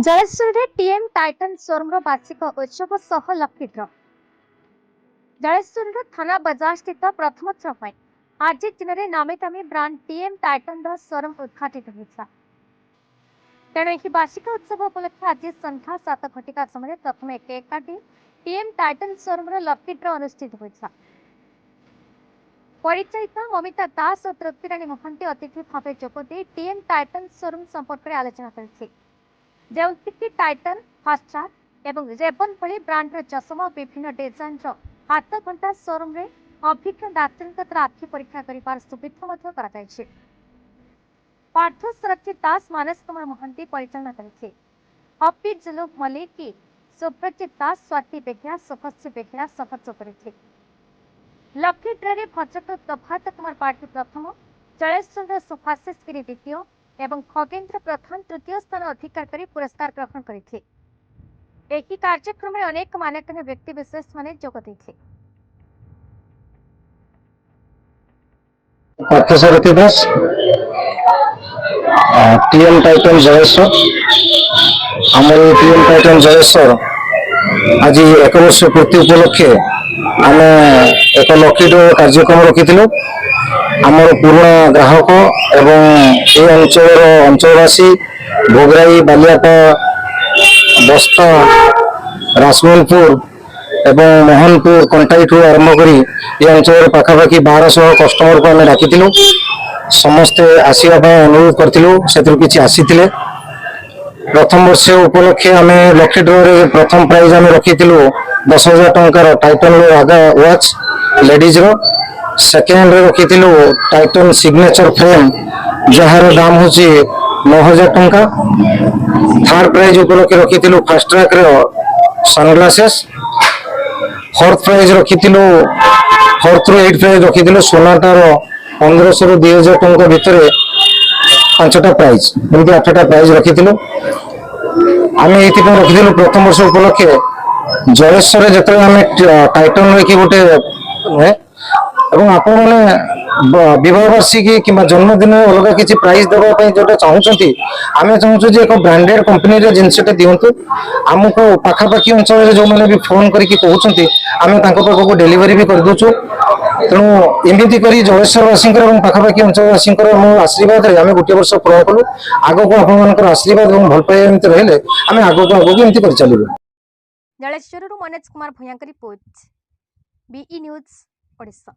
Jaleshwar TM Titan showroom वार्षिक उत्सव सह लकी ड्र जलेश्वर थाना बाजार स्थित प्रथम थर आज दिन में नामी दामी ब्रांड टीएम टाइटन शोरूम उद्घाटित होता। तेणु यह वार्षिक उत्सव उपलक्षे आज संध्या 7 घटिका समय प्रथम केक काटी टीएम टाइटन शोरूम लकी ड्र अनुष्ठित होता। परिचालिका ममिता दास और तृप्तिराणी महांती अतिथि भाव जोगदे टीएम टाइटन शोरूम संपर्क में आलोचना करते जेउतिकी टाइटन फास्ट्रैक एवं रेबन भली ब्रांडर चश्मा विभिन्न डिजाइन हाथ घंटा शोरूम रे अभिज्ञ डाक्तर आखि परीक्षा कर सुविधा पार्थ सुरक्षित दास मानस कुमार महांती परिचालना करते हपी जुलूक मलिक सुप्रजित दास स्वाति बेहेरा सुभश्री बेहेरा सहयोग करते। लकी ड्रे भद्रक प्रभात कुमार पाठी प्रथम जलेश्वर सुभाषिष गिरी द्वितीय एवं खगेन्द्र प्रधान तृतीय स्थान अधिकार कर पुरस्कार ग्रहण करते। एक कार्यक्रम में अनेक मान्यगण्य व्यक्ति विशेष माने जोग देते। पार्थसारथी दास टीएम टाइटन जलेश्वर आमर टीएम टाइटन जलेश्वर आज 1 वर्ष पूर्ति उपलक्षे आम एक लकी ड्र कार्यक्रम रखी आमर पुराणा ग्राहक एवं ये अंचलवासी भोगराई बालियापा बस्ता रासमलपुर एवं मोहनपुर कंटाई ठू आरंभ कर ये अंचल पाखापाखि 1200 कस्टमर को आम डाकी समस्ते आसवाई अनुरोध करूँ किसी आसी प्रथम वर्ष उपलक्षे आम लकी ड्र प्रथम प्राइज आम रखी 10,000 टंकार टाइटन आगा वाच लेडीज रो सेकेंड रखी टाइटन सिग्नेचर फ्रेम जार दाम हूँ 9,000 टंका। थर्ड प्राइज उपलक्षे रखी Fastrack sunglasses. Fourth prize रखी 4th ରୁ 8th प्राइज रखी सोनाटार 1500 ରୁ 2,000 टंका भितर 5टा प्राइज एमती 8टा प्राइज रखी आम ये रखी प्रथम वर्ष उपलक्षे जलेश्वर जो आम टाइटन रखी गोटे आप विवाह वार्षिकी कि जन्मदिन अलग किसी प्राइज देवाई जो चाहते आम चाहूँ एक ब्रांडेड कंपनी जिनसटा दिंतु आमको पाखापाखि अंचल जो मैंने भी फोन करके कहते आम पाखक डेलीवरी भी करदे तेणु एमती कर जलेश्वरवासी पाखापाखि अंचलवासी आशीर्वाद आम गोटे वर्ष पूरा कलु आग को आप आशीर्वाद और भल पाइबा एमती रहे आम आग को आगे एमती कर चलू। जलेश्वर मनोज कुमार भूया रिपोर्ट बीई न्यूज ओडिशा।